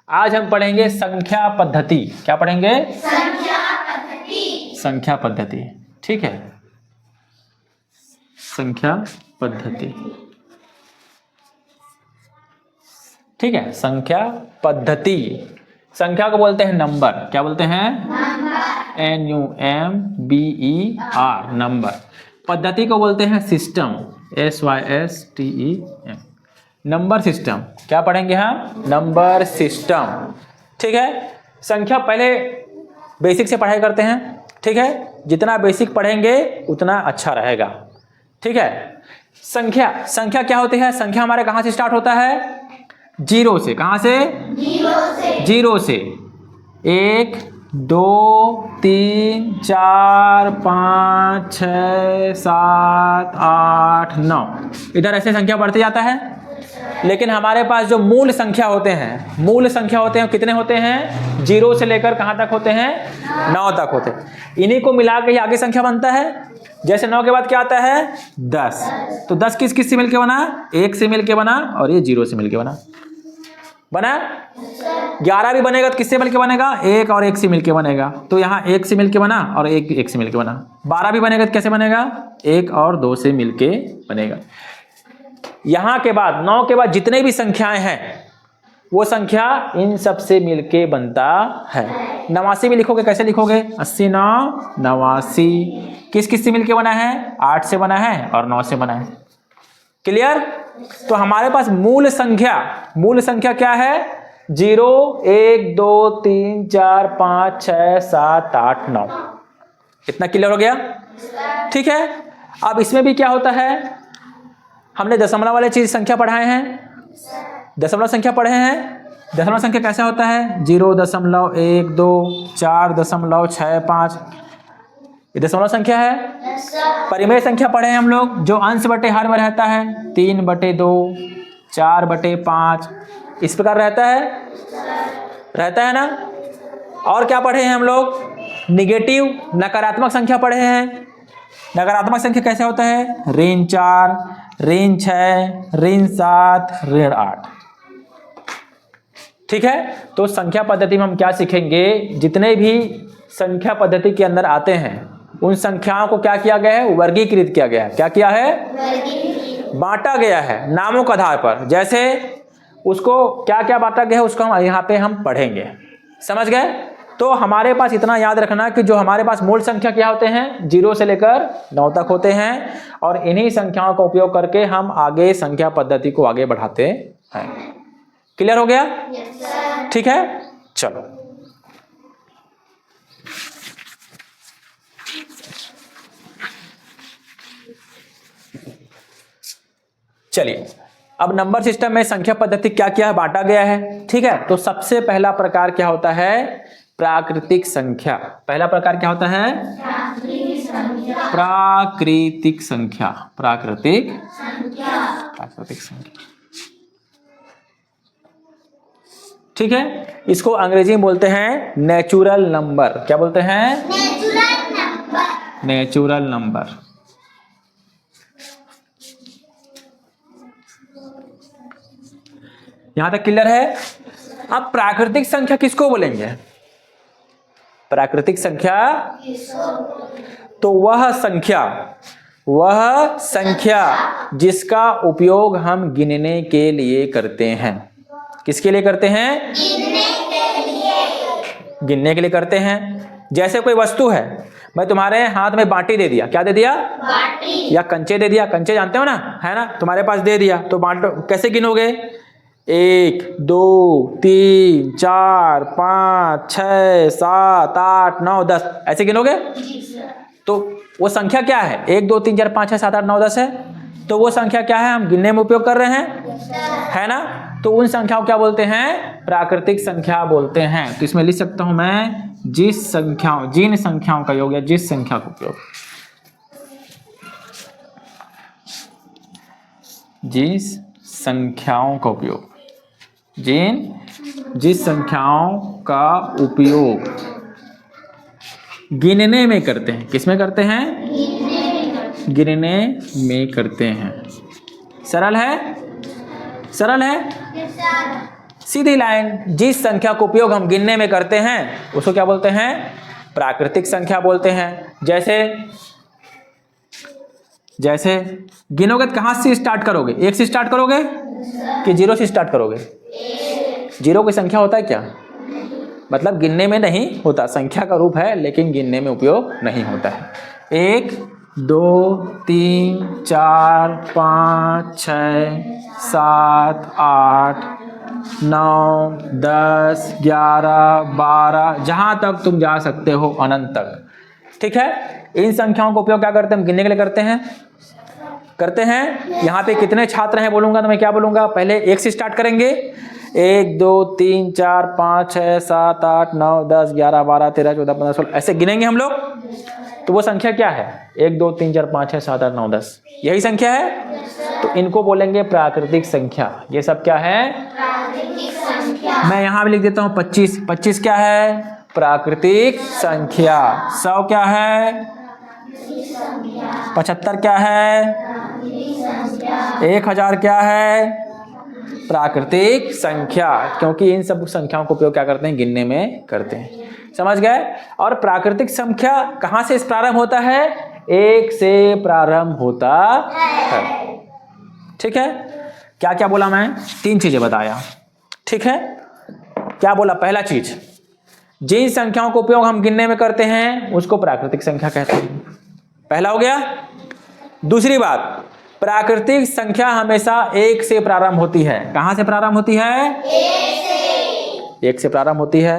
आज हम पढ़ेंगे संख्या पद्धति। क्या पढ़ेंगे? संख्या पद्धति। ठीक है, संख्या पद्धति। ठीक है, संख्या पद्धति। संख्या को बोलते हैं नंबर। क्या बोलते हैं? NUMBER, number. पद्धति को बोलते हैं सिस्टम, SYSTEM, नंबर सिस्टम। क्या पढ़ेंगे हम? Number system. ठीक है, संख्या पहले बेसिक से पढ़ाई करते हैं। ठीक है, जितना बेसिक पढ़ेंगे उतना अच्छा रहेगा। ठीक है, संख्या क्या होती है? संख्या हमारे कहाँ से स्टार्ट होता है? जीरो से। कहाँ से? जीरो से। 1 2 3 4 5 6 7 8 9, इधर ऐसे संख्या बढ़ते जाता है। लेकिन हमारे पास जो मूल संख्या होते हैं कितने होते हैं? जीरो से लेकर कहाँ तक होते हैं? 9 तक होते हैं। इन्हीं को मिला के ही आगे संख्या बनता है। जैसे 9 के बाद क्या आता है? 10। तो 10 किस से मिलके बना? 1 से मिलके बना, और ये 0 से मिलके बना। 11 भी बनेगा तो किससे मिलके बनेगा? 1 और 1 से मिलके बनेगा। तो यहाँ 1 से मिलके बना और 1 से मिलके बना। 12 भी बनेगा तो कैसे बनेगा? 1 और 2 से मिलके बनेगा। यहाँ के बाद 9 के बाद जितने भी संख्याएं हैं वो संख्या इन सब से मिलके बनता है। 89 भी लिखोगे, कैसे लिखोगे? 80 9 89। किस से मिलके बना है? 8 से बना है और 9 से बना है। क्लियर? तो हमारे पास मूल संख्या क्या है? 0 1 2 3 4 5 6 7 8 9। इतना क्लियर हो गया? ठीक है, अब इसमें भी क्या होता है? हमने दशमलव वाले चीज संख्या पढ़ाए हैं, दशमलव संख्या पढ़े हैं। दशमलव संख्या कैसा होता है? 0.1 2 4.65। ये दशमलव संख्या है। परिमेय संख्या पढ़े हैं हम लोग, जो अंश बटे हर में रहता है। 3/2 4/5 इस प्रकार रहता है ना। और क्या पढ़े हैं हम लोग? निगेटिव नकारात्मक संख्या पढ़े हैं। नकारात्मक संख्या कैसे होता है? ऋण 4 ऋण 6 ऋण 7 ऋण 8। ठीक है, तो संख्या पद्धति में हम क्या सीखेंगे? जितने भी संख्या पद्धति के अंदर आते हैं उन संख्याओं को क्या किया गया है? वर्गीकृत किया गया है। क्या किया है? बांटा गया है नामों के आधार पर। जैसे उसको क्या क्या बांटा गया है उसको हम यहाँ पे हम पढ़ेंगे। समझ गए? तो हमारे पास इतना याद रखना कि जो हमारे पास मूल संख्या क्या होते हैं? 0 से लेकर 9 तक होते हैं, और इन्हीं संख्याओं का उपयोग करके हम आगे संख्या पद्धति को आगे बढ़ाते हैं। क्लियर हो गया? ठीक है, चलो चलिए, अब नंबर सिस्टम में संख्या पद्धति क्या क्या बांटा गया है। ठीक है, तो सबसे पहला प्रकार क्या होता है? प्राकृतिक संख्या। पहला प्रकार क्या होता है? प्राकृतिक संख्या। ठीक है, इसको अंग्रेजी में बोलते हैं नेचुरल नंबर। क्या बोलते हैं? Natural number. यहां तक क्लियर है? अब प्राकृतिक संख्या किसको बोलेंगे? प्राकृतिक संख्या तो वह संख्या जिसका उपयोग हम गिनने के लिए करते हैं। किसके लिए करते हैं? गिनने के लिए करते हैं। जैसे कोई वस्तु है, मैं तुम्हारे हाथ में बाटी दे दिया। क्या दे दिया? बाटी। या कंचे दे दिया। कंचे जानते हो ना, है ना? तुम्हारे पास दे दिया तो बांटो। कैसे गिनोगे? 1 2 3 4 5 6 7 8 9 10 ऐसे गिनोगे? तो वो संख्या क्या है? 1 2 3 4 5 6 7 8 9 10 है। तो वो संख्या क्या है? हम गिनने में उपयोग कर रहे हैं, है ना? तो उन संख्याओं क्या बोलते हैं? प्राकृतिक संख्या बोलते हैं। तो इसमें लिख सकता हूं मैं जिन संख्याओं का योग या जिस संख्या का उपयोग, जिस संख्याओं का उपयोग, जिस संख्याओं का उपयोग गिनने में करते हैं। किस में करते हैं? गिनने में करते हैं। सरल है? सीधी लाइन। जिस संख्या का उपयोग हम गिनने में करते हैं उसको क्या बोलते हैं? प्राकृतिक संख्या बोलते हैं। जैसे गिनोगे तो कहां से स्टार्ट करोगे? 1 से स्टार्ट करोगे कि 0 से स्टार्ट करोगे? 0 कोई संख्या होता है क्या? मतलब गिनने में नहीं होता, संख्या का रूप है लेकिन गिनने में उपयोग नहीं होता है। 1 2 3 4 5 6 7 8 9 10 11 12, जहां तक तुम जा सकते हो अनंत तक। ठीक है, इन संख्याओं का उपयोग क्या करते हैं? हम गिनने के लिए करते हैं। यहाँ पे कितने छात्र हैं बोलूंगा तो मैं क्या बोलूंगा? पहले 1 से स्टार्ट करेंगे। 1 2 3 4 5 6 7 8 9 10 11 12 13 14 15 16 ऐसे गिनेंगे हम लोग। तो वो संख्या क्या है? 1 2 3 4 5 6 7 8 9 10, यही संख्या है। तो इनको बोलेंगे प्राकृतिक संख्या। ये सब क्या है? प्राकृतिक संख्या। मैं यहाँ भी लिख देता हूँ 25। 25 क्या है? प्राकृतिक संख्या। 100 क्या है? 75 क्या है? 1000 क्या है? प्राकृतिक संख्या। क्योंकि इन सब संख्याओं का उपयोग क्या करते हैं? गिनने में करते हैं। समझ गए? और प्राकृतिक संख्या कहां से प्रारंभ होता है? 1 से प्रारंभ होता है। ठीक है, क्या क्या बोला मैं? 3 चीजें बताया। ठीक है, क्या बोला? पहला चीज, जिन संख्याओं का उपयोग हम गिनने में करते हैं उसको प्राकृतिक संख्या कहते हैं। पहला हो गया। दूसरी बात, प्राकृतिक संख्या हमेशा 1 से प्रारंभ होती है। कहां से प्रारंभ होती है? 1 से प्रारंभ होती है।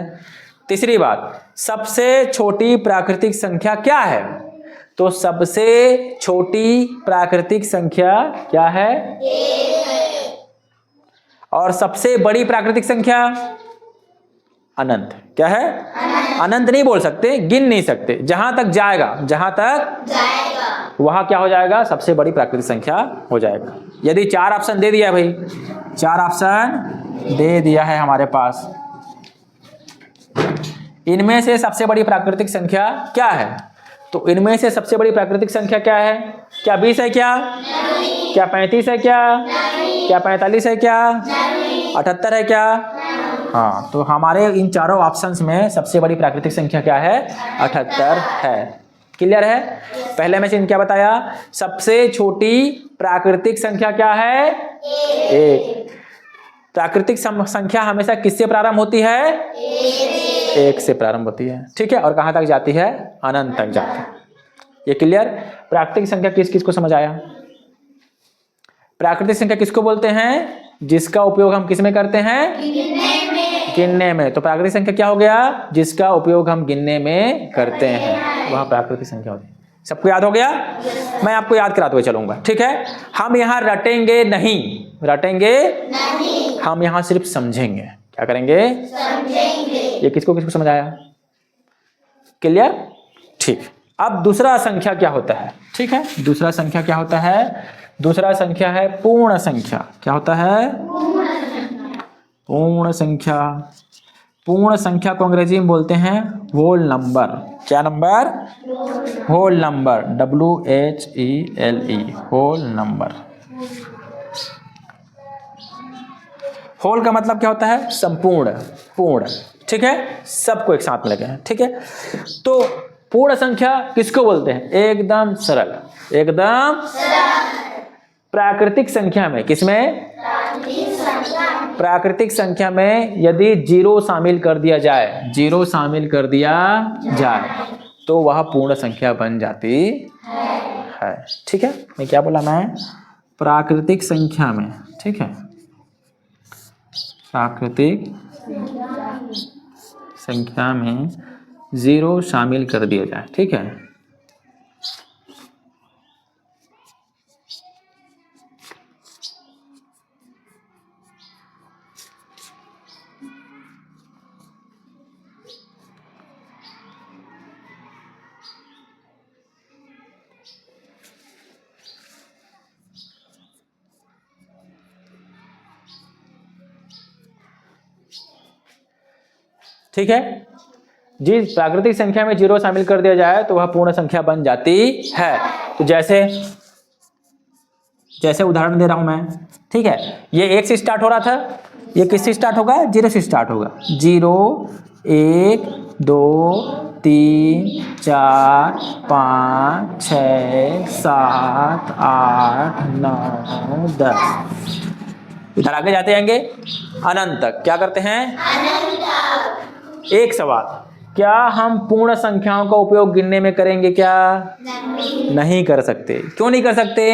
तीसरी बात, सबसे छोटी प्राकृतिक संख्या क्या है? तो सबसे छोटी प्राकृतिक संख्या क्या है? 1। और सबसे बड़ी प्राकृतिक संख्या? अनंत। क्या है? अनंत नहीं बोल सकते, गिन नहीं सकते। जहां तक जाएगा वहां क्या हो जाएगा? सबसे बड़ी प्राकृतिक संख्या हो जाएगा। यदि 4 ऑप्शन दे दिया भाई, 4 ऑप्शन दे दिया है हमारे पास, इनमें से सबसे बड़ी प्राकृतिक संख्या क्या है? तो इनमें से सबसे बड़ी प्राकृतिक संख्या क्या है? क्या 20 है? क्या 35 है? क्या 45 है? क्या 78 है? क्या? हाँ, तो हमारे इन चारों ऑप्शंस में सबसे बड़ी प्राकृतिक संख्या क्या है? 78 है। क्लियर है? पहले में से क्या बताया? सबसे छोटी प्राकृतिक संख्या क्या है? 1। प्राकृतिक संख्या हमेशा किससे प्रारंभ होती है? 1 से प्रारंभ होती है। ठीक है, और कहां तक जाती है? अनंत तक जाती है। ये क्लियर? प्राकृतिक संख्या किस किस को समझ आया? प्राकृतिक संख्या किसको बोलते हैं? जिसका उपयोग हम किस में करते हैं? गिनने में। तो प्राकृतिक संख्या क्या हो गया? जिसका उपयोग हम गिनने में करते हैं, वह प्राकृतिक संख्या होती है। सबको याद हो गया? मैं आपको याद कराते हुए चलूंगा। ठीक है, हम यहाँ रटेंगे नहीं, हम यहाँ सिर्फ समझेंगे। क्या करेंगे? समझेंगे। ये किसको किसको समझ आया? क्लियर? ठीक। अब दूसरा संख्या क्या होता है? ठीक है, दूसरा संख्या क्या होता है? दूसरा संख्या है पूर्ण संख्या। क्या होता है? पूर्ण संख्या। पूर्ण संख्या को अंग्रेजी में बोलते हैं होल नंबर। क्या नंबर? Whole number. WHELE, whole number. Whole का मतलब क्या होता है? संपूर्ण, पूर्ण। ठीक है, सबको एक साथ में लगे हैं। ठीक है, तो पूर्ण संख्या किसको बोलते हैं? एकदम सरल, एकदम प्राकृतिक संख्या में। किसमें? प्राकृतिक संख्या में यदि 0 शामिल कर दिया जाए, 0 शामिल कर दिया जाए तो वह पूर्ण संख्या बन जाती है। ठीक है, मैं क्या बोला? मैं प्राकृतिक संख्या में। ठीक है, प्राकृतिक संख्या में 0 शामिल कर दिया जाए। ठीक है, ठीक है, जिस प्राकृतिक संख्या में 0 शामिल कर दिया जाए तो वह पूर्ण संख्या बन जाती है। तो जैसे उदाहरण दे रहा हूं मैं। ठीक है, ये 1 से स्टार्ट हो रहा था, ये किससे स्टार्ट होगा? 0 से स्टार्ट होगा। 0 1 2 3 4 5 6 7 8 9 10। इधर आगे जाते जाएंगे अनंत तक। क्या करते हैं? अनंत। एक सवाल, क्या हम पूर्ण संख्याओं का उपयोग गिनने में करेंगे क्या? नहीं कर सकते। क्यों नहीं कर सकते?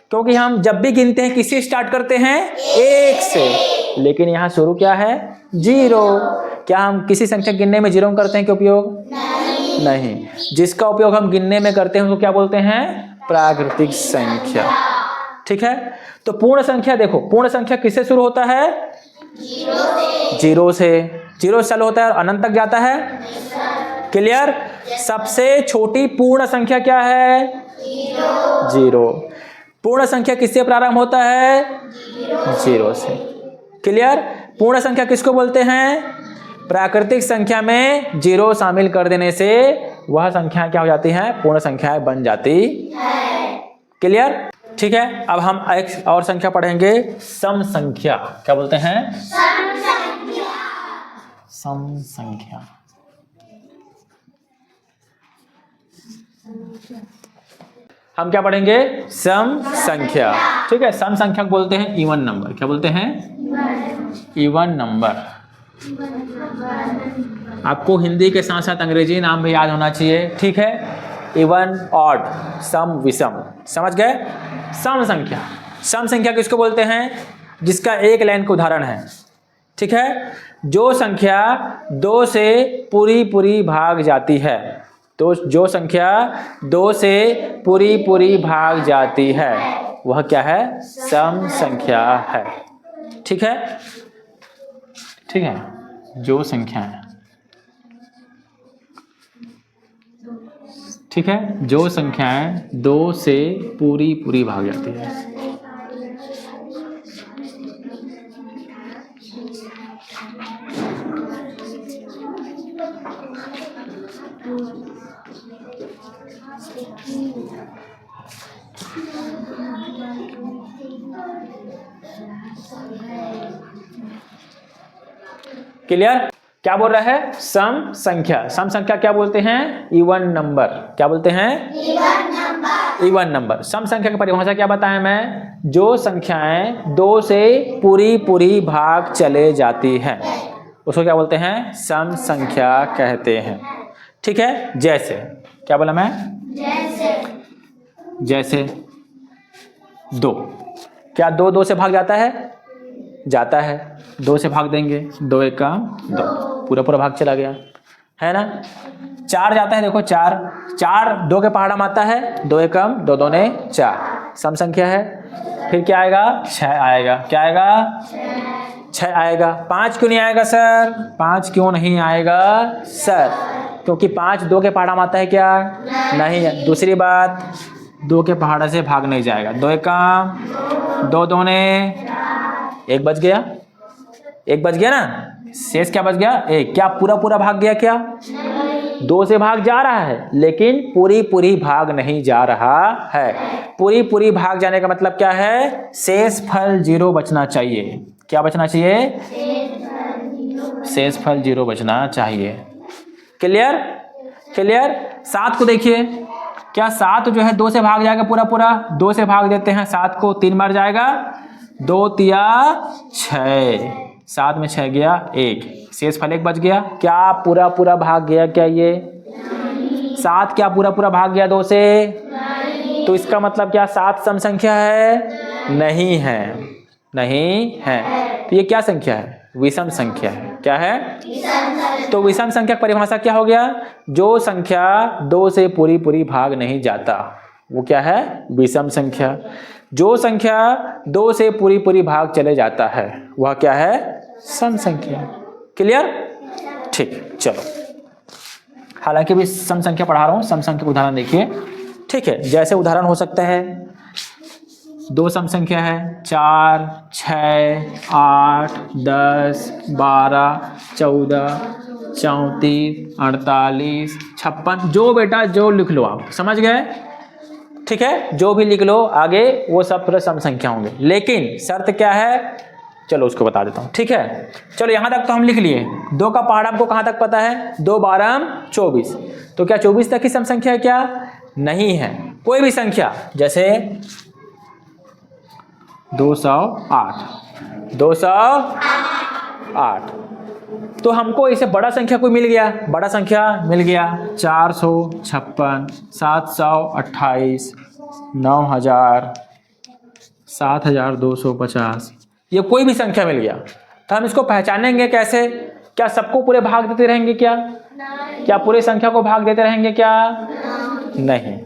क्योंकि हम जब भी गिनते हैं किससे स्टार्ट करते हैं? 1 से। लेकिन यहाँ शुरू क्या है? 0। क्या हम किसी संख्या गिनने में 0 करते हैं क्या उपयोग? नहीं। जिसका उपयोग हम गिनने में करते हैं उसको क्या बोलते हैं? प्राकृतिक संख्या। ठीक है। तो पूर्ण संख्या देखो, पूर्ण संख्या किससे शुरू होता है? 0 से। 0 से चालू होता है और अनंत तक जाता है। क्लियर? सबसे छोटी पूर्ण संख्या क्या है? 0। पूर्ण संख्या किससे प्रारंभ होता है? 0 से। क्लियर? पूर्ण संख्या किसको बोलते हैं? प्राकृतिक संख्या में 0 शामिल कर देने से वह संख्या क्या हो जाती है? पूर्ण संख्याएं बन जाती है। क्लियर? ठीक है। अब हम एक और संख्या पढ़ेंगे, सम संख्या। क्या बोलते हैं? सम संख्या। हम क्या पढ़ेंगे? सम संख्या। ठीक है। सम संख्या को बोलते हैं इवन नंबर। क्या बोलते हैं? Even number. आपको हिंदी के साथ साथ अंग्रेजी नाम भी याद होना चाहिए। ठीक है। इवन, ऑड, सम, विषम। समझ गए? सम संख्या। सम संख्या किसको बोलते हैं? जिसका एक लाइन का उदाहरण है। ठीक है। जो संख्या 2 से पूरी भाग जाती है, तो जो संख्या 2 से पूरी भाग जाती है वह क्या है? सम संख्या है। ठीक है। ठीक है। जो संख्या है, ठीक है, जो संख्याएं 2 से पूरी भाग जाती है। क्लियर? क्या बोल रहा है? सम संख्या। सम संख्या क्या बोलते हैं? Even number. क्या बोलते हैं? Even number. Even number. सम संख्या की परिभाषा क्या बताया मैं? जो संख्याएं 2 से पूरी भाग चले जाती हैं उसको क्या बोलते हैं? सम संख्या कहते हैं। ठीक है। जैसे, क्या बोला मैं? जैसे 2। क्या 2 से भाग जाता है? जाता है। 2 से भाग देंगे, 2 1 का 2, पूरा भाग चला गया, है ना। 4 जाता है, देखो 4 2 के पहाड़ा में आता है, 2 1 कम 2 2 4, सम संख्या है। फिर क्या आएगा? 6 आएगा। क्या आएगा? 6 आएगा। 5 क्यों नहीं आएगा सर? 5 क्यों नहीं आएगा सर? क्योंकि 5 2 के पहाड़ा में आता है क्या? नहीं है। दूसरी बात, 2 के पहाड़ा से भाग नहीं जाएगा। 2 1 कम 2 2 1 बच गया। 1 बच गया ना। शेष क्या बच गया? 1। क्या पूरा भाग गया क्या? 2 से भाग जा रहा है लेकिन पूरी भाग नहीं जा रहा है। पूरी भाग जाने का मतलब क्या है? शेष फल 0 बचना चाहिए। क्या बचना चाहिए? शेष फल 0 बचना चाहिए। क्लियर? क्लियर? 7 को देखिए, क्या 7 जो है 2 से भाग जाएगा पूरा? 2 से भाग देते हैं 7 को, 3 बार जाएगा, 2 तिया 6, 7 में 6 गया 1, शेष फल 1 बच गया। क्या पूरा भाग गया क्या? ये 7 क्या पूरा भाग गया 2 से? तो इसका मतलब क्या 7 सम संख्या है? नहीं है, नहीं है। तो ये क्या संख्या है? विषम संख्या है। क्या है? तो विषम संख्या की परिभाषा क्या हो गया? जो संख्या 2 से पूरी भाग नहीं जाता वो क्या है? विषम संख्या। जो संख्या 2 से पूरी भाग चले जाता है वह क्या है? सम संख्या। क्लियर? ठीक, चलो। हालांकि भी सम संख्या पढ़ा रहा हूं, सम संख्या का उदाहरण देखिए। ठीक है। जैसे उदाहरण हो सकता है, 2 सम संख्या है, 4 6 8 10 12 14 34 48 56। जो बेटा जो लिख लो आप, समझ गए? ठीक है। जो भी लिख लो आगे वो सब पूरे सम संख्या होंगे। लेकिन शर्त क्या है? चलो उसको बता देता हूँ, ठीक है। चलो यहाँ तक तो हम लिख लिए। 2 का पहाड़ा हमको कहाँ तक पता है, 2 12 24। तो क्या 24 तक की सम संख्या है क्या, नहीं है। कोई भी संख्या जैसे 208 तो हमको इसे बड़ा संख्या कोई मिल गया, बड़ा संख्या मिल गया 456, 728, 9000, 7250, ये कोई भी संख्या मिल गया। तो हम इसको पहचानेंगे कैसे, क्या सबको पूरे भाग देते रहेंगे क्या, क्या पूरे संख्या को भाग देते रहेंगे क्या, नहीं,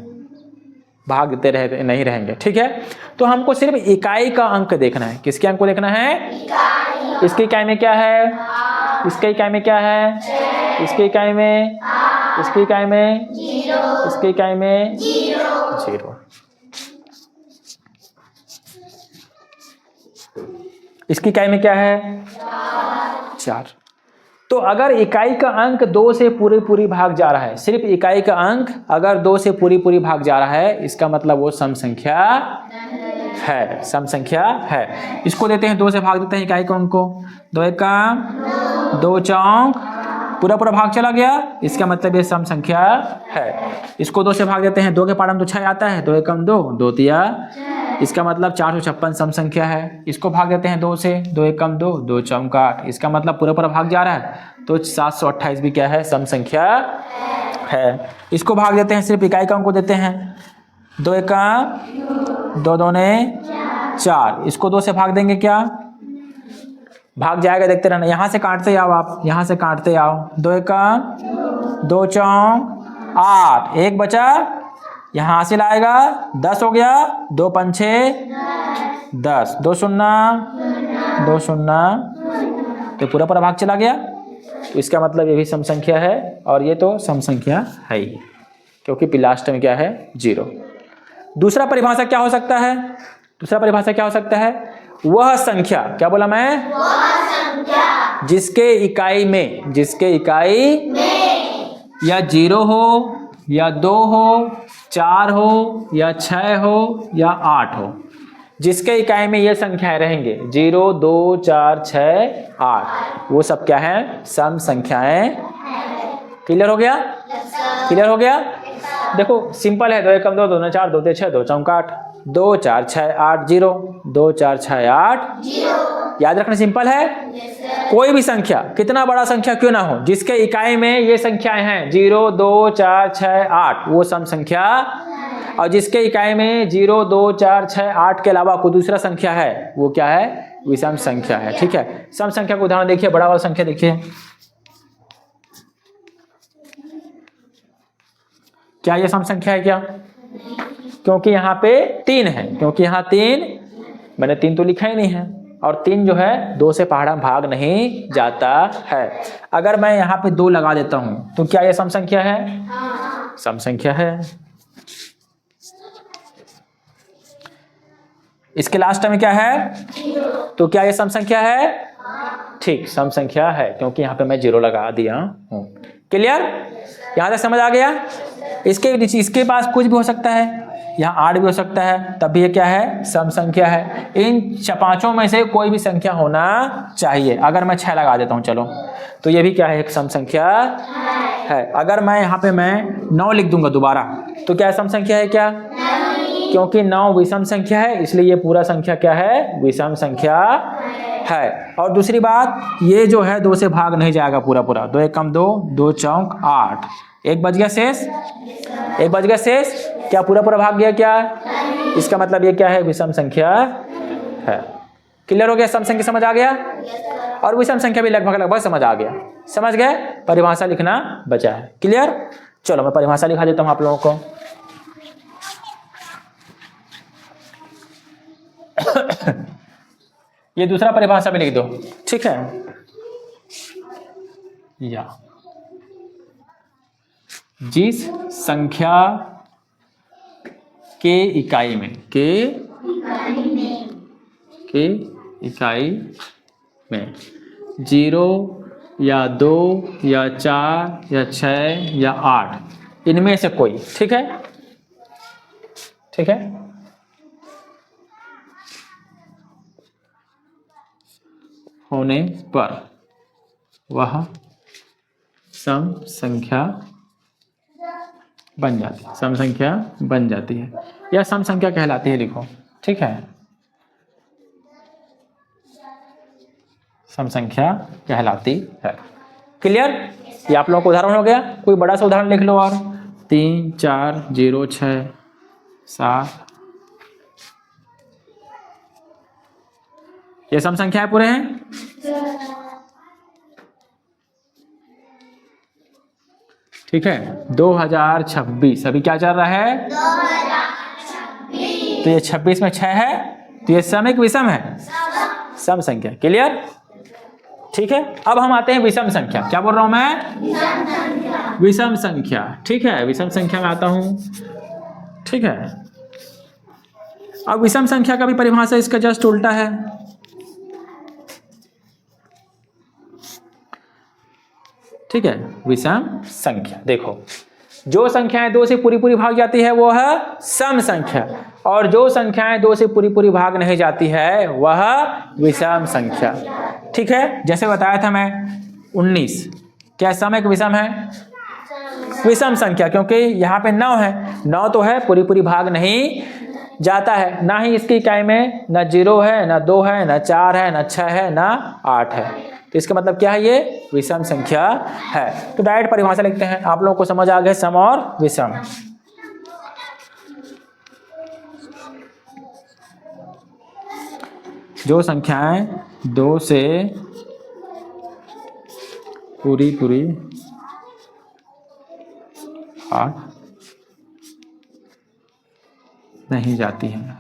भाग देते नहीं रहेंगे, ठीक है। तो हमको सिर्फ इकाई का अंक देखना है। किसके अंक को देखना है, इसकी इकाई में क्या है, इसके इकाई में क्या है, इसकी इकाई में, इसकी इकाई में, इसकी इकाई में 0, इसकी इकाई में क्या है 4। तो अगर इकाई का अंक 2 से पूरी भाग जा रहा है, सिर्फ इकाई का अंक अगर 2 से पूरी भाग जा रहा है, इसका मतलब वो सम संख्या है, सम संख्या है। इसको देते हैं 2 से भाग देते हैं इकाई का अंक को, 2 एकम 2 चौक पूरा भाग चला गया, इसका मतलब ये सम संख्या है। इसको 2 से भाग देते हैं, 2 के पाढ़े में तो 6 आता है, 2 एकम 2, 2 तिया, इसका मतलब 456 सम संख्या है। इसको भाग देते हैं 2 से, 2 एकम 2, 2 चौक 8, इसका मतलब पूरा भाग जा रहा है, तो 728 भी क्या है, सम संख्या है। इसको भाग देते हैं, सिर्फ इकाई का अंक को देते हैं, 2 एकम 2 दूने 4, इसको 2 से भाग देंगे क्या, भाग जाएगा, देखते रहना। यहाँ से काटते आओ आप, यहाँ से काटते आओ, 2 एकम 2 चौक 8, 1 बचा, यहाँ हासिल आएगा 10 हो गया, 2 पंछे 10, 2 शून्य 2 शून्य, तो पूरा भाग चला गया। तो इसका मतलब ये भी सम संख्या है, और ये तो सम संख्या है ही, क्योंकि लास्ट में क्या है 0। दूसरा परिभाषा क्या हो सकता है, दूसरा परिभाषा क्या हो सकता है, वह संख्या, क्या बोला मैं, वह संख्या जिसके इकाई में, जिसके इकाई में या 0 हो या 2 हो, 4 हो या 6 हो या 8 हो, जिसके इकाई में ये संख्याएं रहेंगे 0 2 4 6 8, वो सब क्या है, सम संख्याएं। क्लियर हो गया, क्लियर हो गया। देखो सिंपल है, 2 एकम 2, 2 दूने 4, 2 तिया 6, 2 चौक 8, 2 4 6 8 0, 2 4 6 8 0। याद रखना सिंपल है। कोई भी संख्या, कितना बड़ा संख्या क्यों ना हो, जिसके इकाई में ये संख्याएं हैं 0 2 4 6 8, वो सम संख्या, और जिसके इकाई में 0 2 4 6 8 के अलावा कोई दूसरा संख्या है, वो क्या है, विषम संख्या है, ठीक है। सम संख्या का उदाहरण देखिए, बड़ा वाला संख्या देखिए, क्या ये सम संख्या है क्या, क्योंकि यहाँ पे 3 है, क्योंकि यहाँ 3, मैंने 3 तो लिखा ही नहीं है, और 3 जो है 2 से पहाड़ा भाग नहीं जाता है। अगर मैं यहाँ पे 2 लगा देता हूं, तो क्या ये सम संख्या है, सम संख्या है। इसके लास्ट में क्या है, तो क्या ये सम संख्या है, ठीक, सम संख्या है, क्योंकि यहाँ पे मैं 0 लगा दिया हूं। क्लियर, यहाँ तक समझ आ गया। इसके पास कुछ भी हो सकता है, यहाँ 8 भी हो सकता है, तब भी ये क्या है, सम संख्या है। इन 5 में से कोई भी संख्या होना चाहिए। अगर मैं 6 लगा देता हूँ चलो, तो ये भी क्या है, एक सम संख्या है। अगर मैं यहाँ पे मैं 9 लिख दूंगा दोबारा, तो क्या सम संख्या है क्या, क्योंकि 9 विषम संख्या है, इसलिए ये पूरा संख्या क्या है, विषम संख्या है। और दूसरी बात, ये जो है 2 से भाग नहीं जाएगा पूरा, 2 एकम 2, 2 चौक 8, 1 बच गया शेष, 1 बच गया शेष, क्या पूरा भाग गया क्या, इसका मतलब ये क्या है, विषम संख्या है। क्लियर हो गया, सम संख्या समझ आ गया, और विषम संख्या भी लगभग समझ आ गया। समझ गए, परिभाषा लिखना बचा है। क्लियर, चलो मैं परिभाषा लिखा देता हूं आप लोगों को। ये दूसरा परिभाषा भी लिख दो, ठीक है। या जिस संख्या के इकाई में, के इकाई में 0 या 2 या 4 या 6 या 8, इनमें से कोई, ठीक है, ठीक है। होने पर वह सम संख्या बन जाती है। सम संख्या बन जाती है या सम संख्या कहलाती है, लिखो। ठीक है, सम संख्या कहलाती है। क्लियर? ये आप लोगों को उदाहरण हो गया। कोई बड़ा सा उदाहरण लिख लो। और 3 4 0 6 7 ये सम संख्याएं पूरे हैं। ठीक है, 2026 अभी क्या चल रहा है? 2026। तो ये 26 में 6 है, तो ये सम है कि विषम है? सम संख्या। क्लियर? ठीक है, अब हम आते हैं विषम संख्या। क्या बोल रहा हूं मैं? विषम संख्या। ठीक है, विषम संख्या में आता हूं। ठीक है, अब विषम संख्या का भी परिभाषा इसका जस्ट उल्टा है। ठीक है, विषम संख्या देखो, जो संख्याएं 2 से पूरी पूरी भाग जाती है वो है सम संख्या, और जो संख्याएं 2 से पूरी पूरी भाग नहीं जाती है वह विषम संख्या। ठीक है, जैसे बताया था मैं 19, क्या सम है कि विषम है? विषम संख्या, क्योंकि यहाँ पे 9 है। 9 तो है, पूरी पूरी भाग नहीं जाता है। ना ही इसकी इकाई में न 0 है, न 2 है, न 4 है, न 6 है, न 8 है। तो इसका मतलब क्या है? ये विषम संख्या है। तो डायरेक्ट परिभाषा लिखते हैं। आप लोगों को समझ आ गया सम और विषम। जो संख्याएं 2 से पूरी पूरी भाग नहीं जाती है,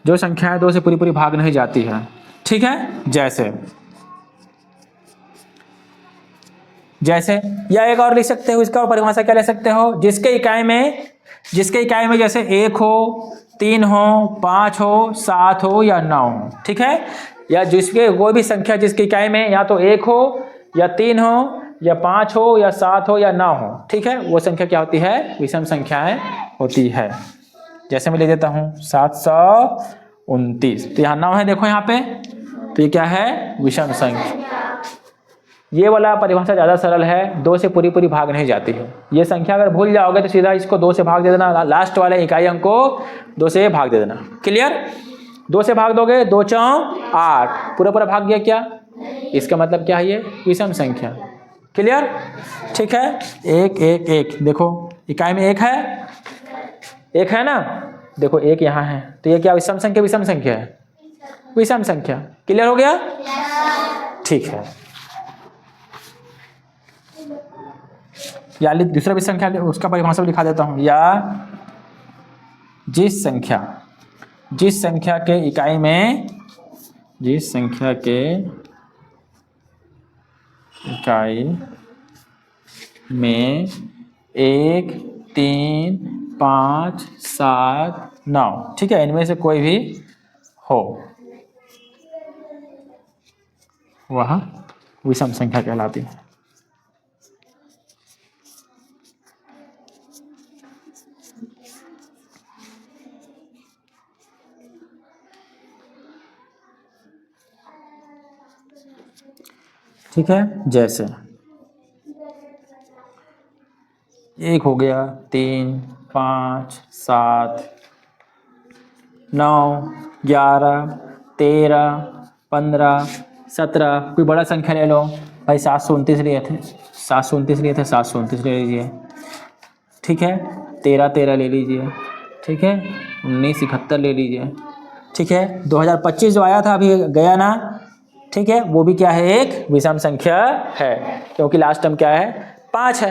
जो संख्याएं 2 से पूरी पूरी भाग नहीं जाती है। ठीक है, जैसे या एक और लिख सकते हो, इसका और परिभाषा क्या ले सकते हो? जिसके इकाई में जैसे 1 हो, 3 हो, 5 हो, 7 हो या 9 हो। ठीक है, या जिसके कोई भी संख्या जिसकी इकाई में या तो 1 हो या 3 हो या 5 हो या 7 हो या 9 हो। ठीक है, वो संख्या क्या होती है? विषम संख्याएं होती है। जैसे मैं ले देता हूं 729, तो यहाँ 9 है, देखो यहाँ पे, तो ये क्या है? विषम संख्या। ये वाला परिभाषा ज्यादा सरल है, 2 से पूरी पूरी भाग नहीं जाती है। ये संख्या अगर भूल जाओगे तो सीधा इसको 2 से भाग दे देना, लास्ट वाले इकाई अंक को 2 से भाग दे देना। क्लियर? 2 से भाग दोगे, 2 4 8, पूरा पूरा भाग गया क्या? इसका मतलब क्या है? ये विषम संख्या। क्लियर? ठीक है, 1 1 1, देखो इकाई में 1 है ना, देखो 1 यहाँ है, तो ये क्या विषम संख्या? विषम संख्या है, विषम संख्या। क्लियर हो गया? ठीक है, या दूसरा भी संख्या उसका परिभाषा लिखा देता हूं। या जिस संख्या के इकाई में 1 3 5 7 9, ठीक है, इनमें से कोई भी हो वह विषम संख्या कहलाती है। ठीक है, जैसे 1 हो गया, 3 5 7 9 11 13 15 17, कोई बड़ा संख्या ले लो भाई। 729 लिए थे, 729 ले लीजिए। ठीक है, 13 ले लीजिए। ठीक है, 1971 ले लीजिए। ठीक है, 2025 जो आया था अभी गया ना, ठीक है, वो भी क्या है? एक विषम संख्या है, क्योंकि लास्ट टर्म क्या है? 5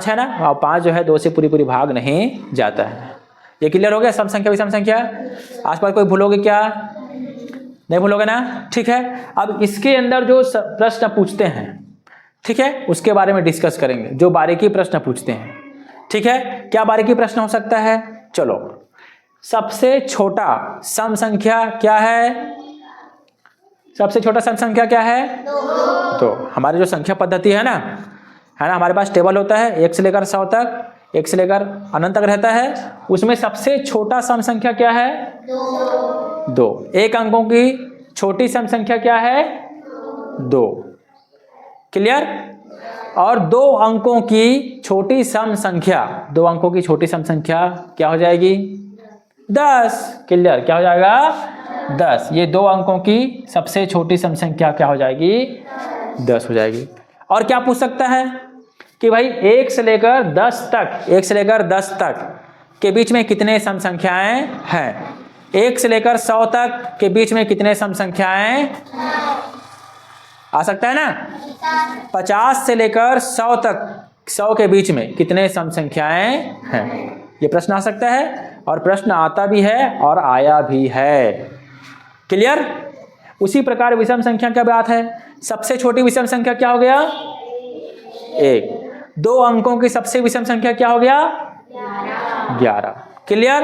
है ना, और 5 जो है 2 से पूरी पूरी भाग नहीं जाता है। ये क्लियर हो गया? सम संख्या विषम संख्या। आसपास कोई भूलोगे क्या? नहीं भूलोगे ना? ठीक है, अब इसके अंदर जो प्रश्न पूछते हैं, ठीक है, उसके बारे में डिस्कस करेंगे, जो बारीकी प्रश्न पूछते हैं। ठीक है, क्या बारीकी प्रश्न हो सकता है? चलो, सबसे छोटा सम संख्या क्या है? सबसे छोटा सम संख्या क्या है? 2। हमारी जो संख्या पद्धति है ना, हमारे पास टेबल होता है 1 से लेकर 100 तक, 1 से लेकर अनंत तक रहता है। उसमें सबसे छोटा सम संख्या क्या है? 2। 1 अंकों की छोटी सम संख्या क्या है? 2। क्लियर। और 2 अंकों की छोटी सम संख्या, 2 अंकों की छोटी सम संख्या क्या हो जाएगी? 10। क्लियर। क्या हो जाएगा? 10। ये 2 अंकों की सबसे छोटी सम संख्या क्या हो जाएगी? 10 हो जाएगी। और क्या पूछ सकता है कि भाई 1 से लेकर 10 तक, 1 से लेकर 10 तक के बीच में कितने सम संख्याएं हैं? 1 से लेकर 100 तक के बीच में कितने सम संख्याएं आ सकता है ना? 50 से लेकर 100 तक, 100 के बीच में कितने सम संख्याएं हैं? ये प्रश्न आ सकता है, और प्रश्न आता भी है और आया भी है। क्लियर। उसी प्रकार विषम संख्या क्या बात है? सबसे छोटी विषम संख्या क्या हो गया? 1। 2 अंकों की सबसे विषम संख्या क्या हो गया? 11। क्लियर।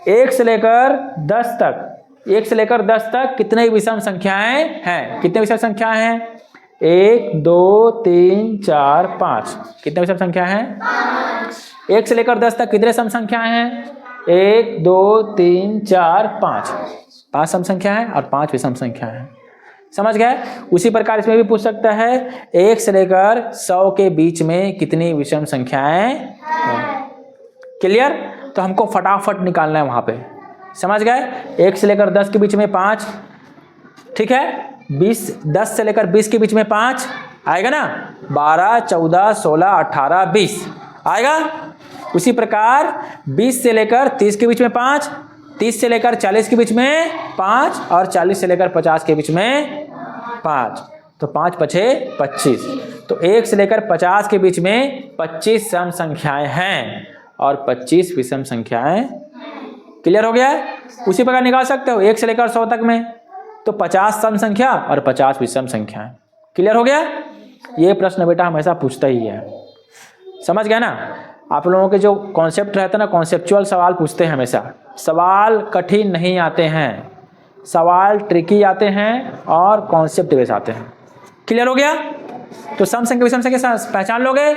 1 से लेकर 10 तक, 1 से लेकर 10 तक कितने विषम संख्याएं हैं? कितने विषम संख्याएं हैं? 1 2 3 4 5। कितने विषम संख्या हैं? 1 से लेकर 10 तक कितने सम संख्याएं हैं? 1 2 3 4 5। 5 सम संख्या है और 5 विषम संख्या है। समझ गए। उसी प्रकार इसमें भी पूछ सकता है 1 से लेकर 100 के बीच में कितनी विषम संख्याएं हैं? क्लियर। तो हमको फटाफट निकालना है वहां पे। समझ गए। 1 से लेकर 10 के बीच में 5, ठीक है। 10 से लेकर 20 के बीच में 5 आएगा ना? 12 14 16 18 20 आएगा। उसी प्रकार 20 से लेकर 30 के बीच में 5, 30 से लेकर 40 के बीच में 5 और 40 से लेकर 50 के बीच में 5। तो 5 पछे 25। तो 1 से लेकर 50 के बीच में 25 सम संख्याएं हैं और 25 विषम संख्याएं। क्लियर हो गया। उसी प्रकार निकाल सकते हो 1 से लेकर 100 तक में तो 50 सम संख्या और 50 विषम संख्याएं। क्लियर हो गया। ये प्रश्न बेटा हमेशा पूछता ही है। समझ गए ना। आप लोगों के जो कॉन्सेप्ट रहता है ना, कॉन्सेप्चुअल सवाल पूछते हैं हमेशा। सवाल कठिन नहीं आते हैं, सवाल ट्रिकी आते हैं और कॉन्सेप्ट बेस आते हैं। क्लियर हो गया। तो सम संख्या विषम संख्या पहचान लोगे?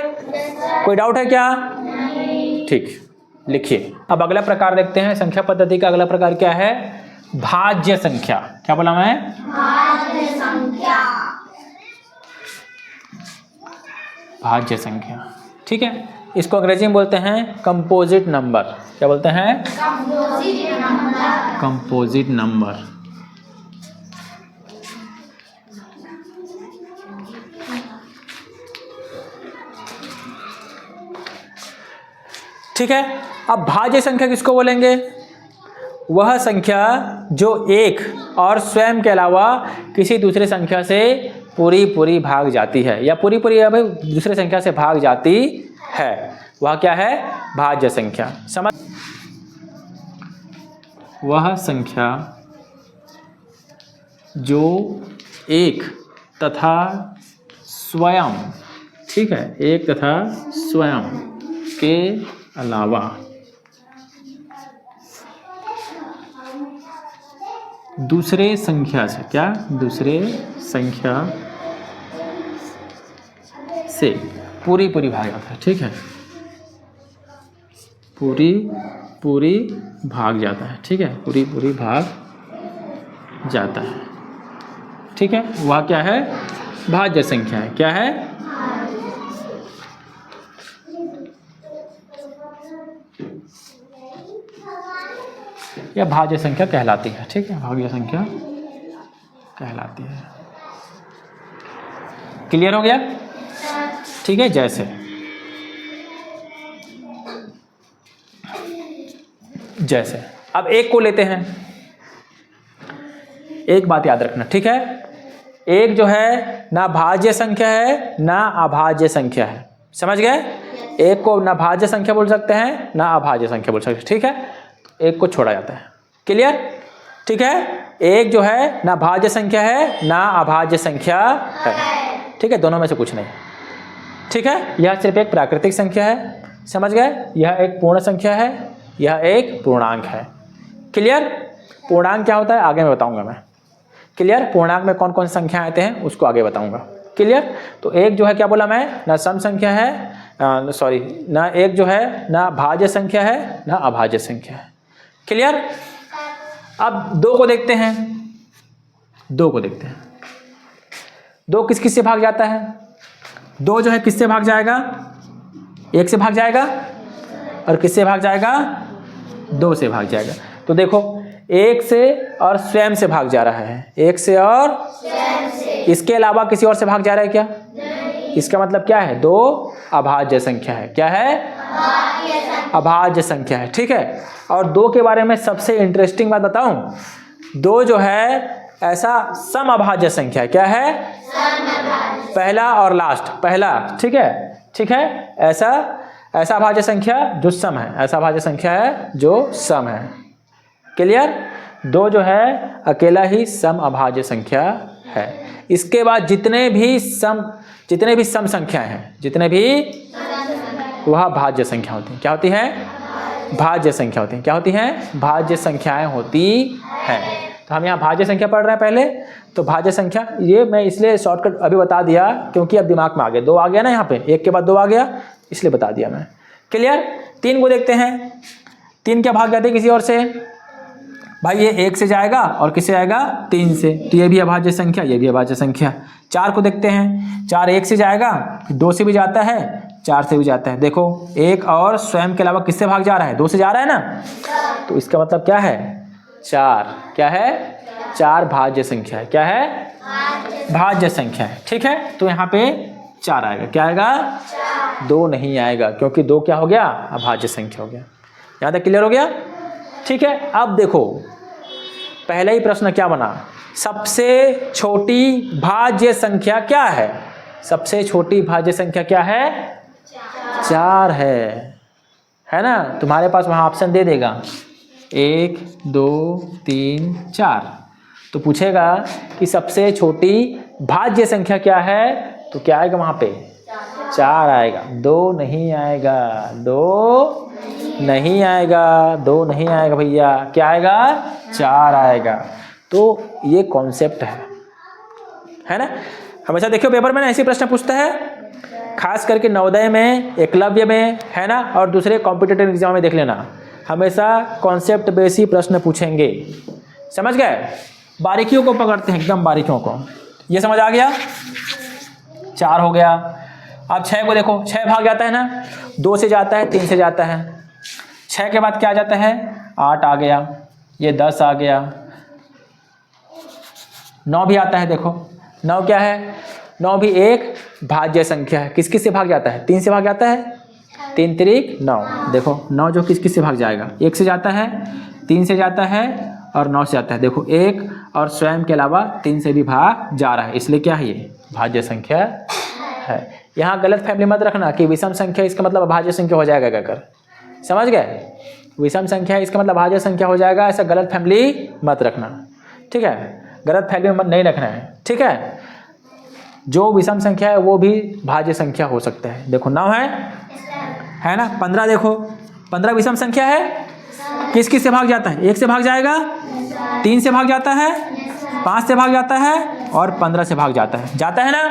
कोई डाउट है क्या? ठीक, लिखिए। अब अगला प्रकार देखते हैं। संख्या पद्धति का अगला प्रकार क्या है? भाज्य संख्या। क्या बोला मैं? भाज्य संख्या। भाज्य संख्या, ठीक है। इसको अंग्रेजी में बोलते हैं कंपोजिट नंबर। क्या बोलते हैं? Composite number. Composite number. ठीक है। अब भाज्य संख्या किसको बोलेंगे? वह संख्या जो एक और स्वयं के अलावा किसी दूसरे संख्या से पूरी भाग जाती है, या पूरी दूसरे संख्या से भाग जाती है, वह क्या है? भाज्य संख्या। समझ। वह संख्या जो एक तथा स्वयं, ठीक है, एक तथा स्वयं के अलावा दूसरे संख्या से, क्या? दूसरे संख्या से पूरी भाग जाता है, ठीक है। पूरी भाग जाता है, ठीक है। पूरी भाग जाता है, ठीक है। वह क्या है? भाज्य संख्या है। क्या है? यह भाज्य संख्या कहलाती है, ठीक है। भाज्य संख्या कहलाती है। क्लियर हो गया? ठीक है। जैसे अब एक को लेते हैं। एक बात याद रखना, ठीक है। एक जो है ना भाज्य संख्या है ना अभाज्य संख्या है। समझ गए। एक को ना भाज्य संख्या बोल सकते हैं ना अभाज्य संख्या बोल सकते हैं, ठीक है। एक को छोड़ा जाता है। क्लियर, ठीक है। एक जो है ना भाज्य संख्या है ना अभाज्य संख्या है, ठीक है। दोनों में से कुछ नहीं, ठीक है। यह सिर्फ एक प्राकृतिक संख्या है। समझ गए। यह एक पूर्ण संख्या है, यह एक पूर्णांक है। क्लियर। पूर्णांक क्या होता है आगे मैं बताऊंगा मैं। क्लियर। पूर्णांक में कौन कौन संख्या आते हैं उसको आगे बताऊंगा। क्लियर। तो एक जो है क्या बोला मैं, ना सम संख्या है, ना एक जो है ना भाज्य संख्या है ना अभाज्य संख्या है। क्लियर। अब दो को देखते हैं। 2 किस किस से भाग जाता है? 2 जो है किससे भाग जाएगा? 1 से भाग जाएगा और किससे भाग जाएगा? 2 से भाग जाएगा। तो देखो 1 से और स्वयं से भाग जा रहा है, 1 से और स्वयं से। इसके अलावा किसी और से भाग जा रहा है क्या? नहीं। इसका मतलब क्या है? 2 अभाज्य संख्या है। क्या है? अभाज्य संख्या है। ठीक है। और 2 के बारे में सबसे इंटरेस्टिंग बात बताऊं, 2 जो है ऐसा समअभाज्य संख्या है। क्या है? पहला और लास्ट, पहला, ठीक है, ठीक है। ऐसा अभाज्य संख्या जो सम है, ऐसा अभाज्य संख्या है जो सम है। क्लियर? 2 जो है अकेला ही सम अभाज्य संख्या है। इसके बाद जितने भी सम संख्याएं हैं, जितने भी, वह भाज्य संख्या होती हैं। क्या होती हैं? भाज्य संख्या होती हैं। क्या होती हैं? भाज्य संख्याएं होती हैं। तो हम यहाँ भाज्य संख्या पढ़ रहे हैं पहले। तो भाज्य संख्या, ये मैं इसलिए शॉर्टकट अभी बता दिया क्योंकि अब दिमाग में आ गया। 2 आ गया ना यहाँ पे, 1 के बाद 2 आ गया, इसलिए बता दिया मैं। क्लियर? 3 को देखते हैं। 3 क्या भाग जाते हैं किसी और से? भाई ये 1 से जाएगा और किससे जाएगा? 3 से। तो ये भी अभाज्य संख्या, ये भी अभाज्य संख्या। 4 को देखते हैं। 4 1 से जाएगा, 2 से भी जाता है, 4 से भी जाता है। देखो 1 और स्वयं के अलावा किससे भाग जा रहा है? 2 से जा रहा है ना। तो इसका मतलब क्या है? 4। क्या है? 4 भाज्य संख्या है। क्या है? भाज्य संख्या है। ठीक है। तो यहाँ पे 4 आएगा। क्या आएगा? 2 नहीं आएगा, क्योंकि 2 क्या हो गया? अभाज्य संख्या हो गया। यहाँ तक क्लियर हो गया? ठीक है। अब देखो पहला ही प्रश्न क्या बना? सबसे छोटी भाज्य संख्या क्या है? सबसे छोटी भाज्य संख्या क्या है? 4 है ना। तुम्हारे पास वहां ऑप्शन दे देगा 1 2 3 4। तो पूछेगा कि सबसे छोटी भाज्य संख्या क्या है, तो क्या आएगा वहां पे? 4 आएगा। 2 नहीं आएगा, 2 नहीं आएगा, 2 नहीं आएगा भैया। क्या आएगा? 4 आएगा। तो ये कॉन्सेप्ट है ना। हमेशा देखियो पेपर में ना ऐसे प्रश्न पूछता है, खास करके नवोदय में, एकलव्य में, है ना, और दूसरे कॉम्पिटिटिव एग्जाम में देख लेना, हमेशा कॉन्सेप्ट बेसिक प्रश्न पूछेंगे। समझ गए? बारीकियों को पकड़ते हैं, एकदम बारीकियों को। ये समझ आ गया? 4 हो गया। अब 6 को देखो, 6 भाग जाता है ना, 2 से जाता है, 3 से जाता है। 6 के बाद क्या आ जाता है? 8 आ गया, ये 10 आ गया, 9 भी आता है। देखो 9 क्या है? 9 भी एक भाज्य संख्या है। किस किस से भाग जाता है? 3 से भाग जाता है, 3 त्रिक 9। देखो 9 जो किस किस से भाग जाएगा? 1 से जाता है, 3 से जाता है और 9 से जाता है। देखो 1 और स्वयं के अलावा 3 से भी भाग जा रहा है, इसलिए क्या है? ये भाज्य संख्या है। यहाँ गलत फहमी मत रखना कि विषम संख्या इसका मतलब अभाज्य संख्या हो जाएगा कहकर। समझ गए? विषम संख्या इसका मतलब भाज्य संख्या हो जाएगा, ऐसा गलत फैमिली मत रखना। ठीक है? गलत फैमिली मत नहीं रखना है। ठीक है? जो विषम संख्या है वो भी भाज्य संख्या हो सकता है। देखो 9 है ना। 15 देखो, 15 विषम संख्या है। किस किस से भाग जाता है? 1 से भाग जाएगा, 3 से भाग जाता है, 5 से भाग जाता है और 15 से भाग जाता है। जाता है ना?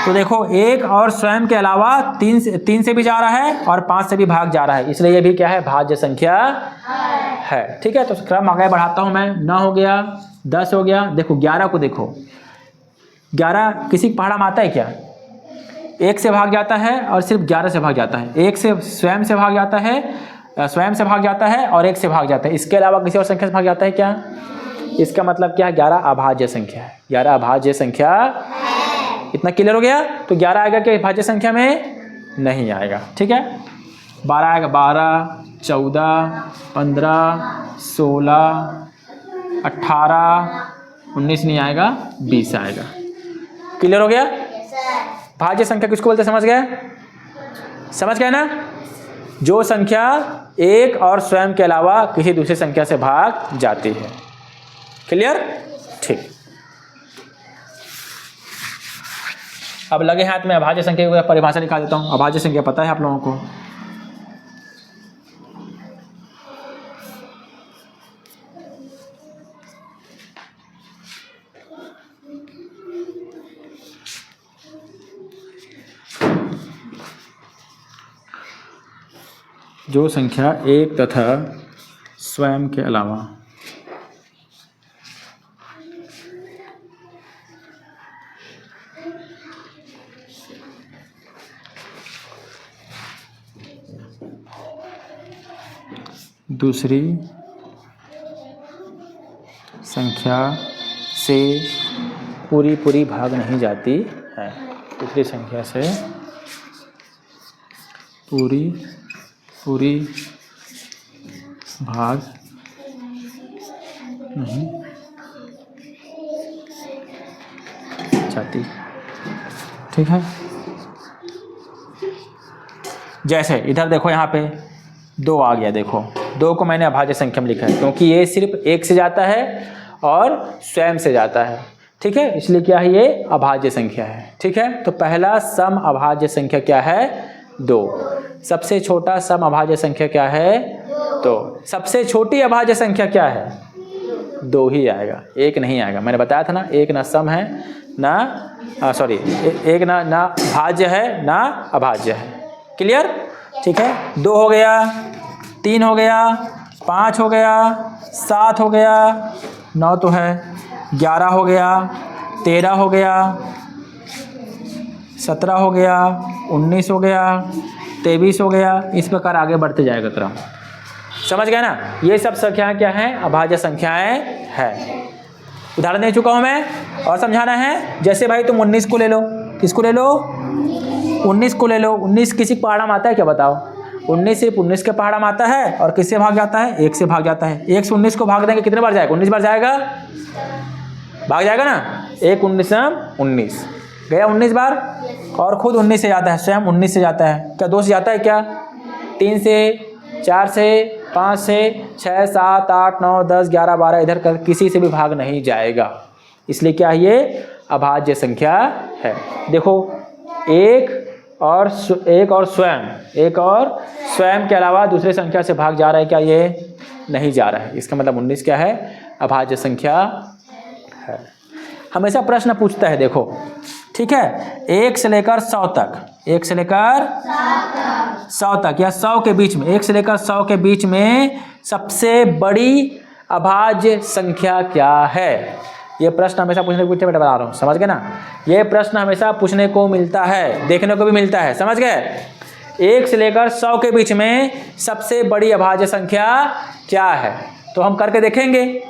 तो देखो 1 और स्वयं के अलावा 3 से भी जा रहा है और 5 से भी भाग जा रहा है, इसलिए ये भी क्या है? भाज्य संख्या है। ठीक है। तो क्रम आगे बढ़ाता हूं मैं। 9 हो गया, 10 हो गया। देखो 11 को देखो, 11 किसी पहाड़ा में आता है क्या? 1 से भाग जाता है और सिर्फ 11 से भाग जाता है। 1 से स्वयं से भाग जाता है, स्वयं से भाग जाता है और 1 से भाग जाता है। इसके अलावा किसी और संख्या से भाग जाता है क्या? इसका मतलब क्या है? 11 अभाज्य संख्या है। 11 अभाज्य संख्या है। इतना क्लियर हो गया? तो 11 आएगा क्या भाज्य संख्या में? नहीं आएगा। ठीक है। 12 आएगा, 12 14 15 16 18 19 नहीं आएगा, 20 आएगा। क्लियर हो गया? भाज्य संख्या किसको बोलते समझ गए? समझ गए ना? जो संख्या 1 और स्वयं के अलावा किसी दूसरी संख्या से भाग जाती है। क्लियर? ठीक। अब लगे हाथ में अभाज्य संख्या की परिभाषा निकाल देता हूं। अभाज्य संख्या पता है आप लोगों को? जो संख्या 1 तथा स्वयं के अलावा दूसरी संख्या से पूरी भाग नहीं जाती है। दूसरी संख्या से पूरी भाग नहीं जाती। ठीक है, जैसे इधर देखो यहाँ पे 2 आ गया। देखो 2 को मैंने अभाज्य संख्या में लिखा है क्योंकि ये सिर्फ 1 से जाता है और स्वयं से जाता है। ठीक है, इसलिए क्या है, ये अभाज्य संख्या है। ठीक है, तो पहला सम अभाज्य संख्या क्या है, 2। सबसे छोटा सम अभाज्य संख्या क्या है, 2। सबसे छोटी अभाज्य संख्या क्या है, 2 ही आएगा, 1 नहीं आएगा। मैंने बताया था ना, 1 ना सम है ना एक ना भाज्य है ना अभाज्य है। क्लियर? ठीक है, 2 हो गया, 3 हो गया, 5 हो गया, 7 हो गया, 9 तो है, 11 हो गया, 13 हो गया, 17 हो गया, 19 हो गया, 23 हो गया। इस प्रकार आगे बढ़ते जाएगा क्रम। समझ गए ना? ये सब संख्याएं क्या हैं, अभाज्य संख्याएं हैं। उदाहरण दे चुका हूं मैं और समझाना है। जैसे भाई तुम 19 को ले लो, किसको ले लो, 19 को ले लो। 19 किसी पहाड़ा में आता है क्या, बताओ? 19 सिर्फ 19 के पहाड़ा में आता है और किससे भाग जाता है, 1 से भाग जाता है। 1 से 19 को भाग देंगे कितने बार जाएगा, 19 बार जाएगा, भाग जाएगा ना। 1 19 19 गया 19 बार, और खुद 19 से जाता है, स्वयं 19 से जाता है। क्या 2 से जाता है क्या, 3 से, 4 से, 5 से, 6 7 8 9 10 11 12 इधर कर किसी से भी भाग नहीं जाएगा। इसलिए क्या है, ये अभाज्य संख्या है। देखो एक और स्वयं के अलावा दूसरे संख्या से भाग जा रहा है क्या, ये नहीं जा रहा है। इसका मतलब 19 क्या है, अभाज्य संख्या है। हमेशा प्रश्न पूछता है, देखो ठीक है, 1 से लेकर 100 तक, 1 से लेकर 100 तक या 100 के बीच में, 1 से लेकर 100 के बीच में सबसे बड़ी अभाज्य संख्या क्या है। ये प्रश्न हमेशा पूछने को बेटा बता रहा हूँ, समझ गए ना? ये प्रश्न हमेशा पूछने को मिलता है, देखने को भी मिलता है, समझ गए? 1 से लेकर 100 के बीच में सबसे बड़ी अभाज्य संख्या क्या है, तो हम करके देखेंगे।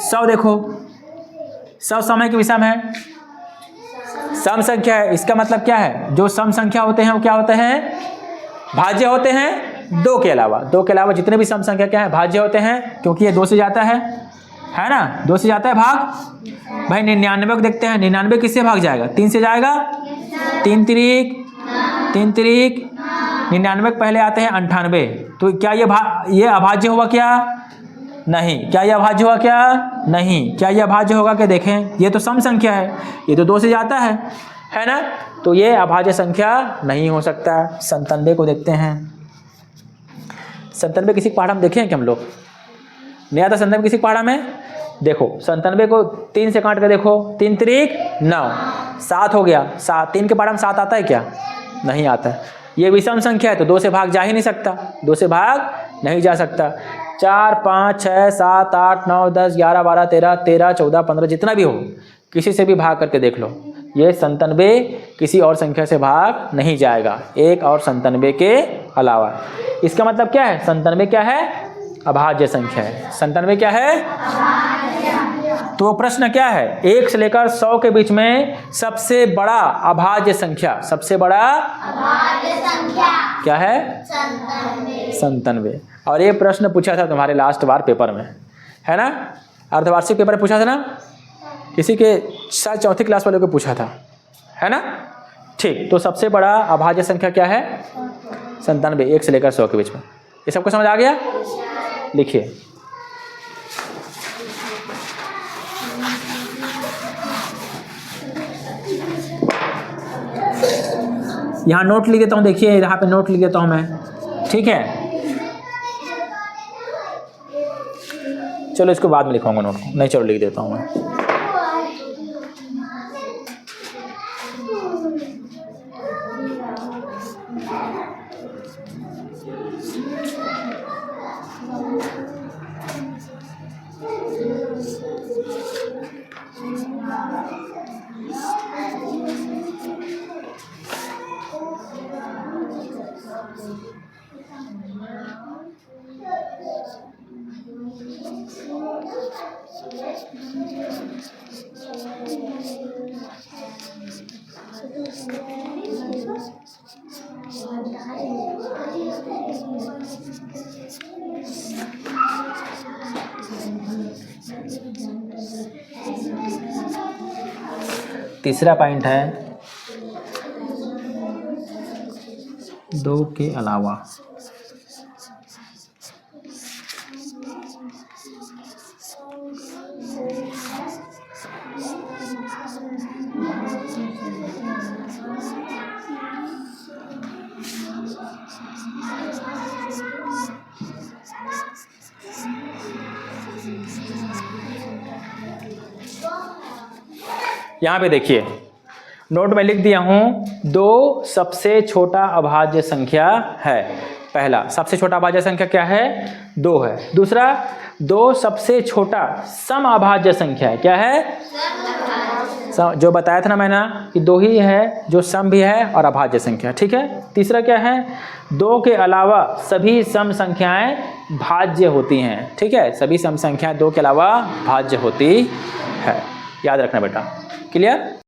100 देखो, 100 समय के विषम है, सम संख्या है। इसका मतलब क्या है, जो सम संख्या होते हैं वो क्या होते हैं, भाज्य होते हैं। 2 के अलावा जितने भी सम संख्या क्या है, भाज्य होते हैं, क्योंकि ये 2 से जाता है ना, 2 से जाता है भाग। भाई 99 को देखते हैं, 99 किससे भाग जाएगा, 3 से जाएगा, 3 त्रिक 99 पहले आते हैं 98। तो क्या ये अभाज्य होगा क्या, नहीं। क्या ये अभाज्य होगा क्या, नहीं। क्या ये अभाज्य होगा क्या, देखें ये तो सम संख्या है, ये तो 2 से जाता है ना, तो ये अभाज्य संख्या नहीं हो सकता। 97 को देखते हैं, 97 किसी पहाड़ा में देखे हैं क्या हम लोग, नहीं आता 97 किसी पहाड़ा में। देखो 97 को 3 से काट के देखो, 3 त्रिक 9, 7 हो गया, 7 3 के पहाड़ा में 7 आता है क्या, नहीं आता है। ये विषम संख्या है तो 2 से भाग जा ही नहीं सकता, 2 से भाग नहीं जा सकता। 4 5 6 7 8 9 10 11 12 13 14 15 जितना भी हो, किसी से भी भाग करके देख लो, ये 97 किसी और संख्या से भाग नहीं जाएगा, 1 और 97 के अलावा। इसका मतलब क्या है, 97 क्या है, अभाज्य संख्या है। 97 क्या है, तो प्रश्न क्या है, 1 से लेकर 100 के बीच में सबसे बड़ा अभाज्य संख्या, सबसे बड़ा अभाज्य संख्या क्या है, 97। और ये प्रश्न पूछा था तुम्हारे लास्ट बार पेपर में, है ना, अर्धवार्षिक पेपर में पूछा था ना, किसी के शायद 4th क्लास वालों को पूछा था, है ना। ठीक, तो सबसे बड़ा अभाज्य संख्या क्या है, 97, 1 से लेकर 100 के बीच में। ये सबको समझ आ गया, लिखिए। यहाँ नोट लिख देता हूँ, देखिए यहाँ पे नोट लिख देता हूँ मैं, ठीक है। चलो इसको बाद में लिखाऊंगा नोट को, नहीं चलो लिख देता हूँ मैं। तीसरा पॉइंट है 2 के अलावा यहाँ पे देखिए नोट में लिख दिया हूँ 2 सबसे छोटा अभाज्य संख्या है। पहला सबसे छोटा अभाज्य संख्या क्या है? 2 है। दूसरा 2 सबसे छोटा सम अभाज्य संख्या है। क्या है? जो बताया था ना मैंने कि 2 ही है जो सम भी है और अभाज्य संख्या। ठीक है। तीसरा क्या है? 2 के अलावा सभी सम संख्याएं भाज्य होती हैं। ठीक है। सभी सम संख्याएं 2 के अलावा भाज्य होती है। याद रखना बेटा। क्लियर?